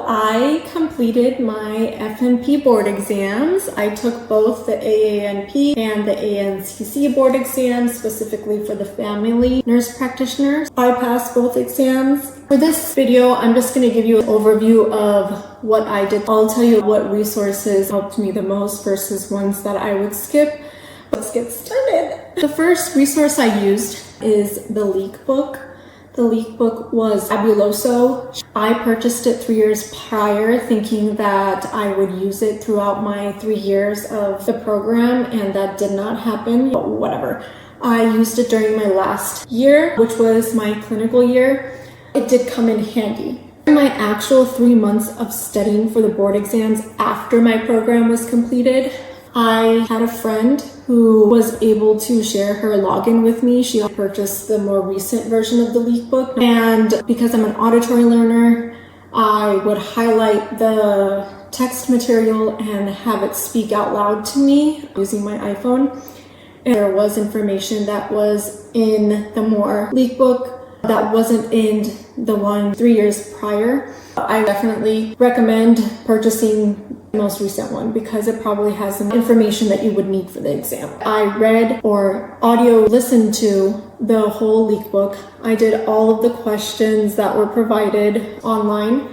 I completed my FNP board exams. I took both the AANP and the ANCC board exams, specifically for the family nurse practitioners. I passed both exams. For this video, I'm just going to give you an overview of what I did. I'll tell you what resources helped me the most versus ones that I would skip. Let's get started. The first resource I used is the Leik book. The Leik book was fabuloso. I purchased it 3 years prior, thinking that I would use it throughout my 3 years of the program, and that did not happen, but whatever. I used it during my last year, which was my clinical year. It did come in handy. In my actual 3 months of studying for the board exams after my program was completed, I had a friend who was able to share her login with me. She purchased the more recent version of the Leik book. And because I'm an auditory learner, I would highlight the text material and have it speak out loud to me using my iPhone. And there was information that was in the more Leik book that wasn't in the one 3 years prior. I definitely recommend purchasing the most recent one because it probably has the information that you would need for the exam. I read or audio listened to the whole Leik book. I did all of the questions that were provided online.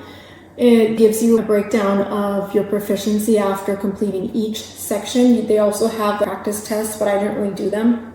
It gives you a breakdown of your proficiency after completing each section. They also have the practice tests, but I didn't really do them.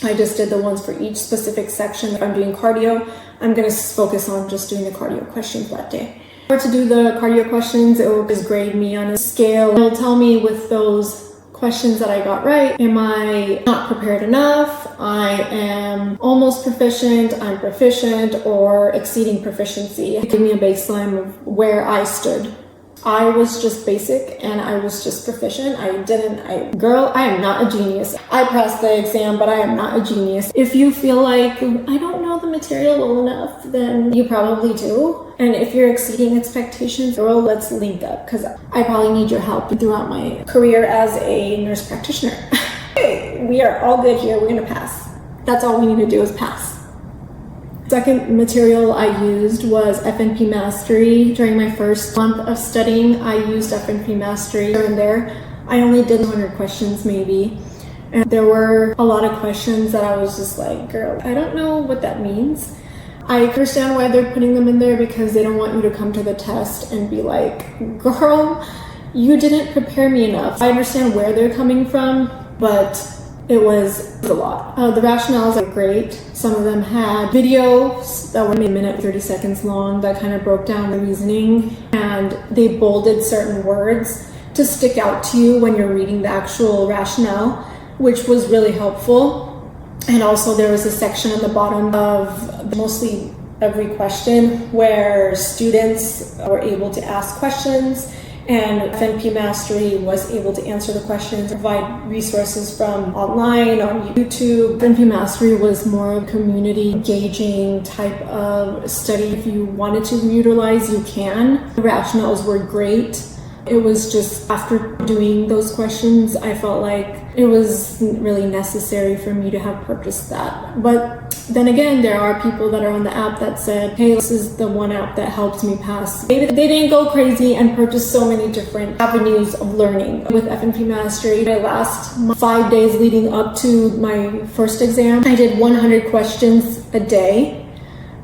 I just did the ones for each specific section. If I'm doing cardio, I'm going to focus on just doing the cardio questions that day. To do the cardio questions, it will just grade me on a scale. It will tell me with those questions that I got right, am I not prepared enough, I am almost proficient, I'm proficient, or exceeding proficiency. It gave me a baseline of where I stood. I was just basic and I was just proficient. I am not a genius. I passed the exam, but I am not a genius. If you feel like I don't know the material well enough, then you probably do. And if you're exceeding expectations, girl, let's link up because I probably need your help throughout my career as a nurse practitioner. Hey, we are all good here. We're going to pass. That's all we need to do is pass. Second material I used was FNP Mastery. During my first month of studying, I used FNP Mastery here and there. I only did 100 questions maybe. And there were a lot of questions that I was just like, girl, I don't know what that means. I understand why they're putting them in there because they don't want you to come to the test and be like, girl, you didn't prepare me enough. I understand where they're coming from, but it was a lot. The rationales are great. Some of them had videos that were maybe a minute, 30 seconds long that kind of broke down the reasoning, and they bolded certain words to stick out to you when you're reading the actual rationale, which was really helpful. And also there was a section at the bottom of mostly every question where students were able to ask questions, and FNP Mastery was able to answer the questions, provide resources from online, on YouTube. FNP Mastery was more of a community engaging type of study. If you wanted to utilize, you can. The rationales were great. It was just after doing those questions, I felt like it was really necessary for me to have purchased that. But then again, there are people that are on the app that said, hey, this is the one app that helped me pass. They didn't go crazy and purchase so many different avenues of learning. With FNP Mastery, my last 5 days leading up to my first exam, I did 100 questions a day.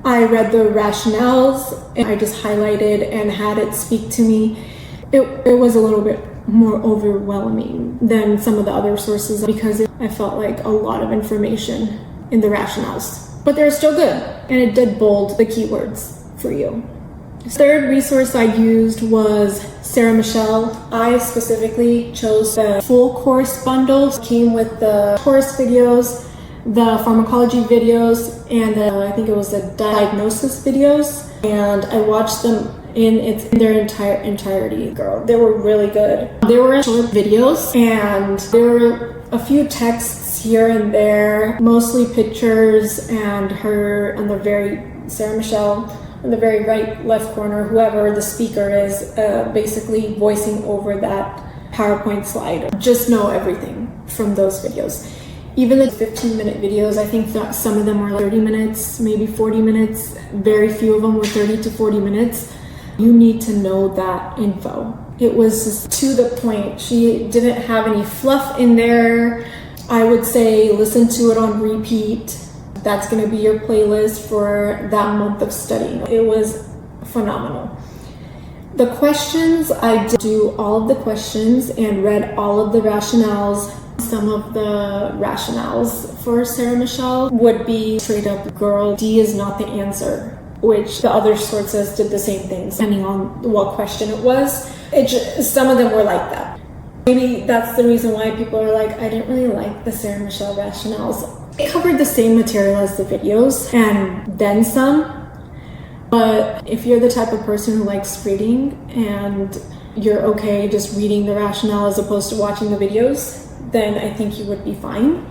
I read the rationales and I just highlighted and had it speak to me. It was a little bit more overwhelming than some of the other sources because I felt like a lot of information in the rationales, but they're still good, and it did bold the keywords for you. The third resource I used was Sarah Michelle. I specifically chose the full course bundle. It came with the course videos, the pharmacology videos, and I think it was the diagnosis videos, and I watched them in their entirety. Girl, they were really good. They were short videos and there were a few texts here and there, mostly pictures, and Sarah Michelle in the very right left corner, whoever the speaker is, basically voicing over that PowerPoint slide. Just know everything from those videos. Even the 15-minute videos, I think that some of them were 30 minutes, maybe 40 minutes. Very few of them were 30 to 40 minutes. You need to know that info. It was just to the point. She didn't have any fluff in there. I would say listen to it on repeat. That's going to be your playlist for that month of studying. It was phenomenal. The questions, I did do all of the questions and read all of the rationales. Some of the rationales for Sarah Michelle would be straight up, girl, D is not the answer, which the other sources did the same thing, depending on what question it was. Some of them were like that. Maybe that's the reason why people are like, I didn't really like the Sarah Michelle rationales. It covered the same material as the videos and then some. But if you're the type of person who likes reading and you're okay just reading the rationale as opposed to watching the videos, then I think you would be fine.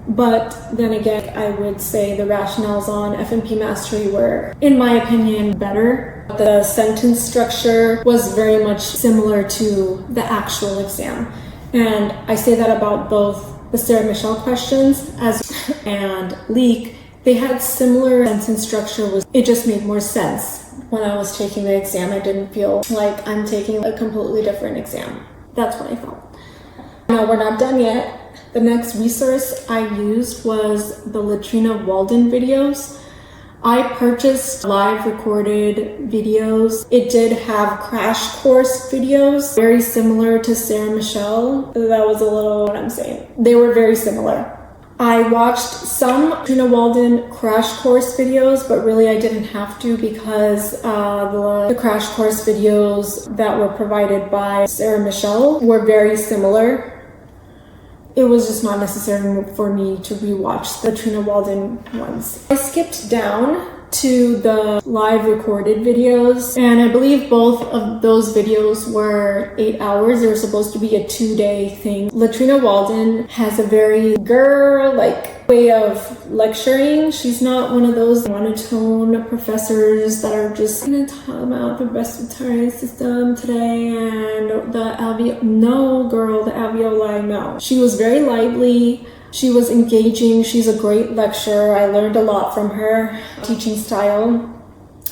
But then again, I would say the rationales on FNP Mastery were, in my opinion, better. The sentence structure was very much similar to the actual exam. And I say that about both the Sarah Michelle questions and Leik. They had similar sentence structure. It just made more sense. When I was taking the exam, I didn't feel like I'm taking a completely different exam. That's what I felt. No, we're not done yet. The next resource I used was the Latrina Walden videos. I purchased live recorded videos. It did have crash course videos, very similar to Sarah Michelle. That was a little what I'm saying. They were very similar. I watched some Latrina Walden crash course videos, but really I didn't have to because the crash course videos that were provided by Sarah Michelle were very similar. It was just not necessary for me to rewatch the Latrina Walden ones. I skipped down to the live recorded videos, and I believe both of those videos were 8 hours. They were supposed to be a 2-day thing. Latrina Walden has a very girl-like way of lecturing. She's not one of those monotone professors that are just gonna talk about the respiratory system today and the alveoli. No, girl, the alveoli, no. She was very lively. She was engaging. She's a great lecturer. I learned a lot from her teaching style.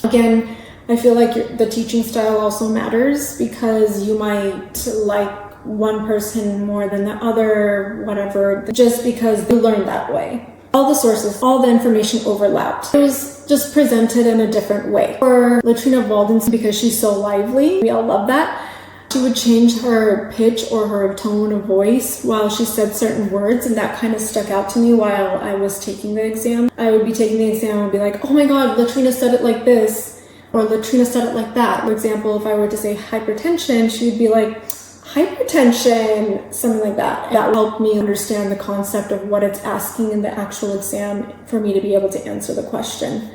Again, I feel like the teaching style also matters because you might like one person more than the other, whatever, just because you learn that way. All the sources, all the information overlapped. It was just presented in a different way. For Latrina Walden, because she's so lively, we all love that. She would change her pitch or her tone of voice while she said certain words, and that kind of stuck out to me while I was taking the exam. I would be taking the exam and be like, oh my god, Latrina said it like this, or Latrina said it like that. For example, if I were to say hypertension, she would be like, hypertension, something like that. That helped me understand the concept of what it's asking in the actual exam for me to be able to answer the question.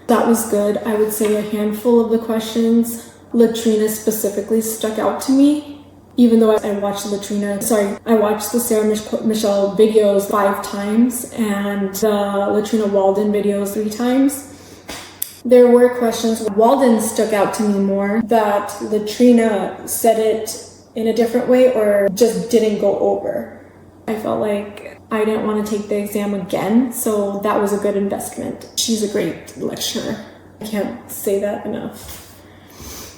That was good. I would say a handful of the questions, Latrina specifically stuck out to me, even though I watched I watched the Sarah Michelle videos 5 times and the Latrina Walden videos 3 times. There were questions where Walden stuck out to me more, that Latrina said it in a different way or just didn't go over. I felt like I didn't want to take the exam again, so that was a good investment. She's a great lecturer. I can't say that enough.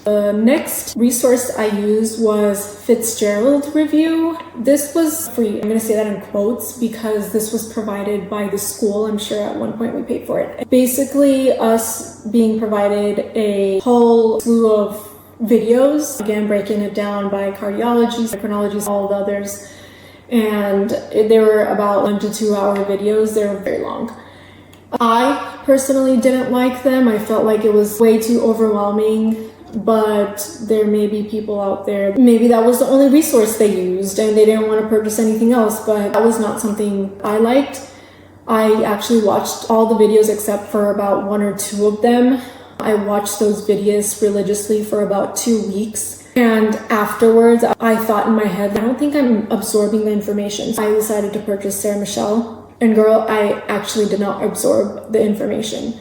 The next resource I used was Fitzgerald review. This was free. I'm going to say that in quotes because this was provided by the school. I'm sure at one point we paid for it. Basically, us being provided a whole slew of videos, again breaking it down by cardiology, endocrinology, all the others, and they were about 1 to 2 hour videos. They were very long. I personally didn't like them. I felt like it was way too overwhelming. But there may be people out there, maybe that was the only resource they used and they didn't want to purchase anything else, but that was not something I liked. I actually watched all the videos except for about 1 or 2 of them. I watched those videos religiously for about 2 weeks, and afterwards I thought in my head, I don't think I'm absorbing the information. So I decided to purchase Sarah Michelle, and girl, I actually did not absorb the information.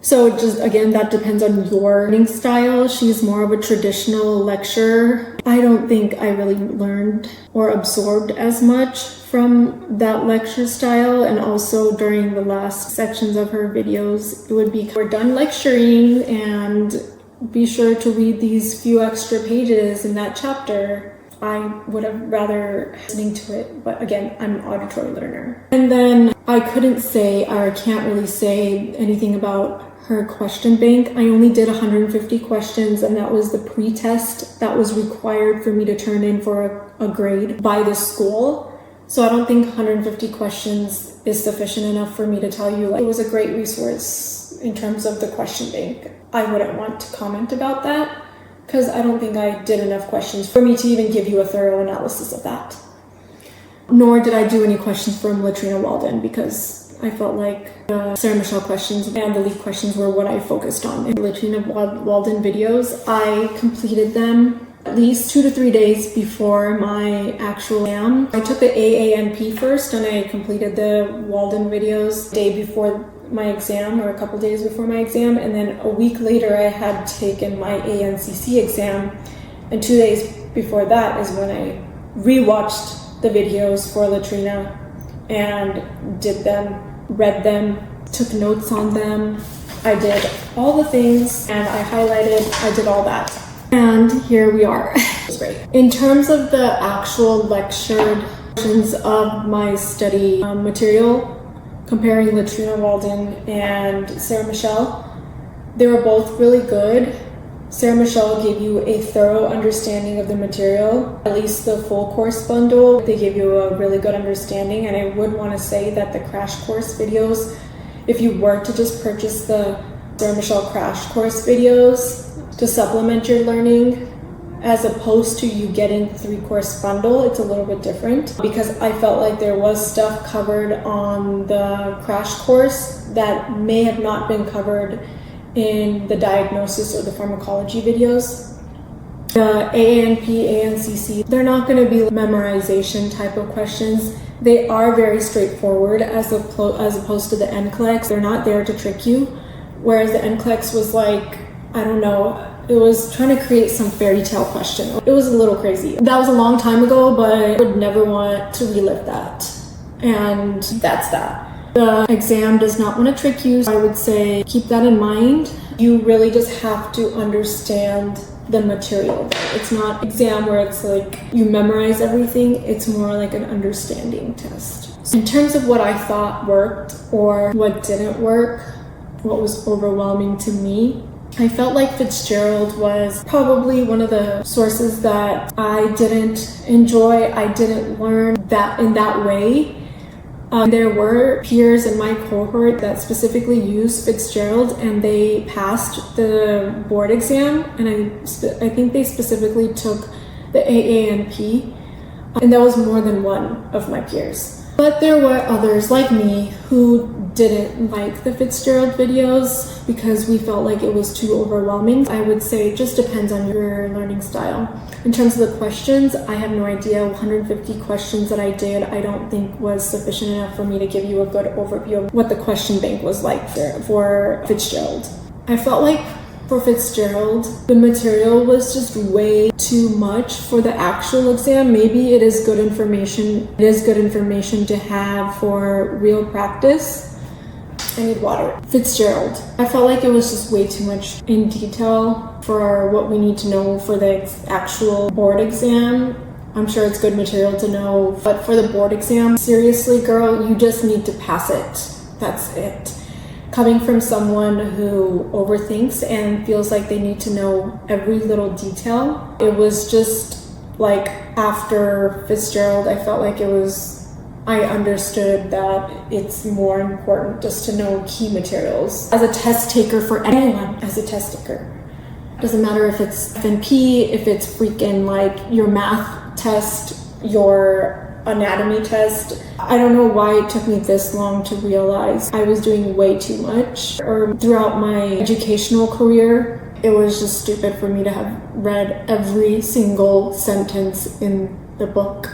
So just, again, that depends on your learning style. She's more of a traditional lecturer. I don't think I really learned or absorbed as much from that lecture style. And also during the last sections of her videos, it would be, we're done lecturing and be sure to read these few extra pages in that chapter. I would have rather listening to it, but again, I'm an auditory learner. And then I couldn't say, or I can't really say anything about her question bank. I only did 150 questions, and that was the pre-test that was required for me to turn in for a grade by the school. So I don't think 150 questions is sufficient enough for me to tell you like it was a great resource in terms of the question bank. I wouldn't want to comment about that because I don't think I did enough questions for me to even give you a thorough analysis of that. Nor did I do any questions from Latrina Walden because I felt like the Sarah Michelle questions and the Leik questions were what I focused on. In Latrina Walden videos, I completed them at least 2 to 3 days before my actual exam. I took the AANP first and I completed the Walden videos the day before my exam or a couple days before my exam, and then a week later I had taken my ANCC exam, and 2 days before that is when I rewatched the videos for Latrina and did them, read them, took notes on them. I did all the things and I highlighted, I did all that. And here we are. It was great. In terms of the actual lectured portions of my study material, comparing Latrina Walden and Sarah Michelle, they were both really good. Sarah Michelle gave you a thorough understanding of the material, at least the full course bundle. They gave you a really good understanding, and I would want to say that the crash course videos, if you were to just purchase the Sarah Michelle crash course videos to supplement your learning, as opposed to you getting the 3-course bundle, it's a little bit different because I felt like there was stuff covered on the crash course that may have not been covered in the diagnosis or the pharmacology videos. The AANP, ANCC, they're not going to be memorization type of questions. They are very straightforward as opposed to the NCLEX. They're not there to trick you, whereas the NCLEX was like, I don't know, it was trying to create some fairy tale question. It was a little crazy. That was a long time ago, but I would never want to relive that. And that's that. The exam does not want to trick you, so I would say keep that in mind. You really just have to understand the material. It's not an exam where it's like you memorize everything. It's more like an understanding test. So in terms of what I thought worked or what didn't work, what was overwhelming to me, I felt like Fitzgerald was probably one of the sources that I didn't enjoy. I didn't learn that in that way. There were peers in my cohort that specifically used Fitzgerald and they passed the board exam, and I think they specifically took the AANP, and that was more than one of my peers. But there were others like me who didn't like the Fitzgerald videos because we felt like it was too overwhelming. I would say it just depends on your learning style. In terms of the questions, I have no idea. 150 questions that I did, I don't think was sufficient enough for me to give you a good overview of what the question bank was like for Fitzgerald. I felt like for Fitzgerald, the material was just way too much for the actual exam. Maybe it is good information. It is good information to have for real practice. I need water. Fitzgerald. I felt like it was just way too much in detail for what we need to know for the actual board exam. I'm sure it's good material to know, but for the board exam, seriously, girl, you just need to pass it. That's it. Coming from someone who overthinks and feels like they need to know every little detail, it was just like after Fitzgerald, I felt like I understood that it's more important just to know key materials. As a test taker, for anyone as a test taker, doesn't matter if it's FNP, if it's freaking like your math test, your anatomy test. I don't know why it took me this long to realize I was doing way too much. Or throughout my educational career, it was just stupid for me to have read every single sentence in the book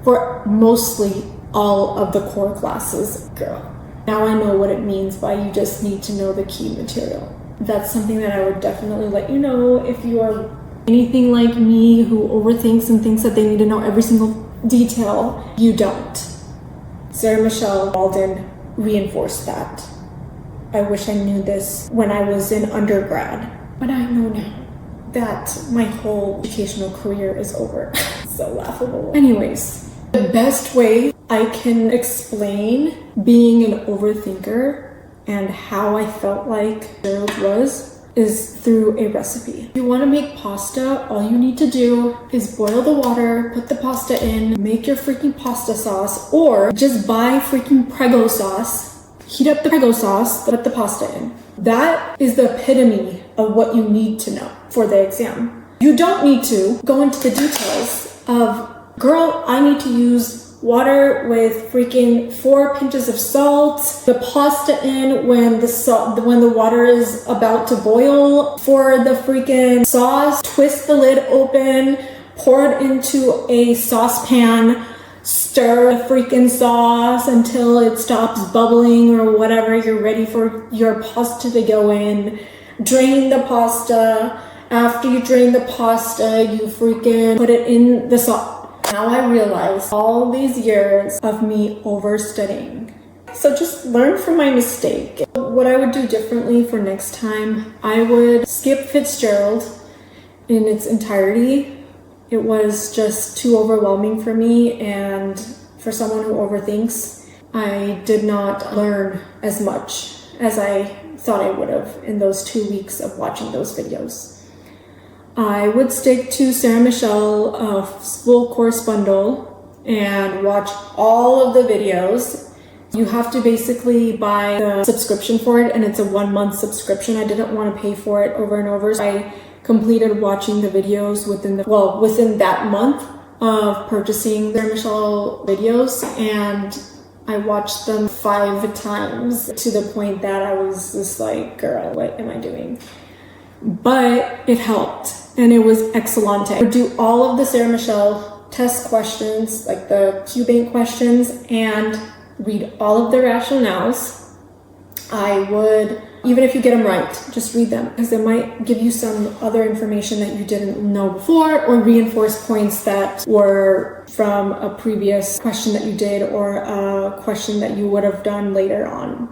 for mostly all of the core classes. Girl, now I know what it means by you just need to know the key material. That's something that I would definitely let you know if you are anything like me who overthinks and thinks that they need to know every single detail. You don't. Sarah Michelle Walden reinforced that. I wish I knew this when I was in undergrad. But I know now that my whole educational career is over. So laughable. Anyways, the best way I can explain being an overthinker and how I felt like Gerald was is through a recipe. If you want to make pasta, all you need to do is boil the water, put the pasta in, make your freaking pasta sauce, or just buy freaking Prego sauce, heat up the Prego sauce, put the pasta in. That is the epitome of what you need to know for the exam. You don't need to go into the details of, girl, I need to use water with freaking 4 pinches of salt, the pasta in when the water is about to boil, for the freaking sauce, twist the lid open, pour it into a saucepan, stir the freaking sauce until it stops bubbling or whatever, you're ready for your pasta to go in, drain the pasta. After you drain the pasta, you freaking put it in the sauce. Now I realize all these years of me overstudying. So just learn from my mistake. What I would do differently for next time, I would skip Fitzgerald in its entirety. It was just too overwhelming for me, and for someone who overthinks, I did not learn as much as I thought I would have in those 2 weeks of watching those videos. I would stick to Sarah Michelle full course bundle and watch all of the videos. You have to basically buy the subscription for it, and it's a 1-month subscription. I didn't want to pay for it over and over, so I completed watching the videos within that month of purchasing Sarah Michelle videos, and I watched them 5 times to the point that I was just like, girl, what am I doing? But it helped, and it was excellent. I would do all of the Sarah Michelle test questions, like the Q-Bank questions, and read all of the rationales. I would, even if you get them right, just read them, because it might give you some other information that you didn't know before, or reinforce points that were from a previous question that you did, or a question that you would have done later on.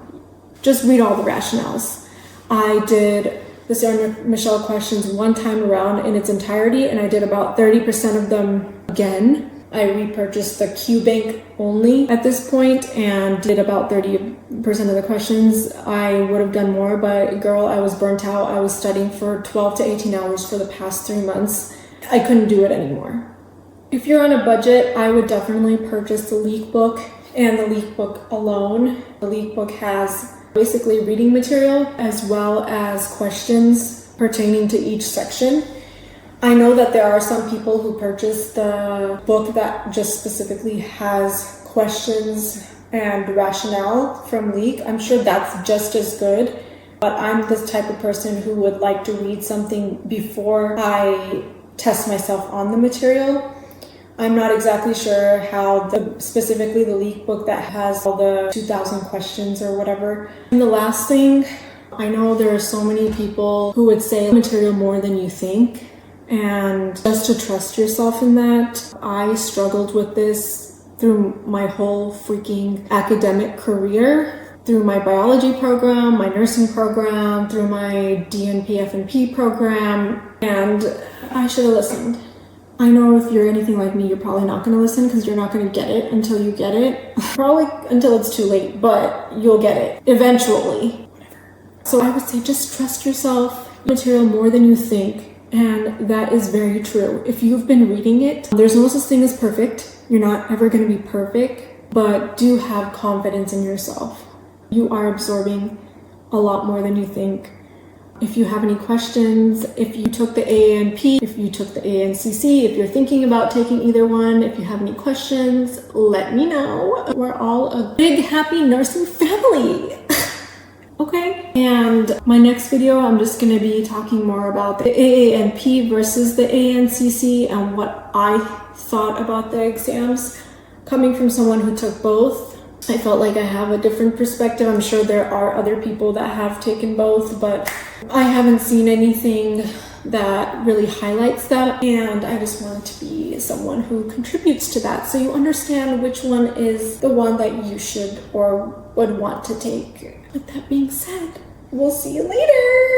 Just read all the rationales. I did the Sarah Michelle questions 1 time around in its entirety, and I did about 30% of them again. I repurchased the Q-Bank only at this point and did about 30% of the questions. I would have done more, but girl, I was burnt out. I was studying for 12 to 18 hours for the past 3 months. I couldn't do it anymore. If you're on a budget, I would definitely purchase the Leik book and the Leik book alone. The Leik book has basically reading material as well as questions pertaining to each section. I know that there are some people who purchase the book that just specifically has questions and rationale from Leik. I'm sure that's just as good, but I'm this type of person who would like to read something before I test myself on the material. I'm not exactly sure how specifically the Leik book that has all the 2,000 questions or whatever. And the last thing, I know there are so many people who would say material more than you think, and just to trust yourself in that. I struggled with this through my whole freaking academic career, through my biology program, my nursing program, through my DNP FNP program, and I should have listened. I know if you're anything like me, you're probably not going to listen because you're not going to get it until you get it. Probably until it's too late, but you'll get it eventually. So I would say just trust yourself, material more than you think. And that is very true. If you've been reading it, there's no such thing as perfect. You're not ever going to be perfect, but do have confidence in yourself. You are absorbing a lot more than you think. If you have any questions, if you took the AANP, if you took the ANCC, if you're thinking about taking either one, if you have any questions, let me know. We're all a big, happy nursing family. Okay, and my next video, I'm just going to be talking more about the AANP versus the ANCC and what I thought about the exams. Coming from someone who took both, I felt like I have a different perspective. I'm sure there are other people that have taken both, but I haven't seen anything that really highlights that, and I just wanted to be someone who contributes to that so you understand which one is the one that you should or would want to take. With that being said, we'll see you later.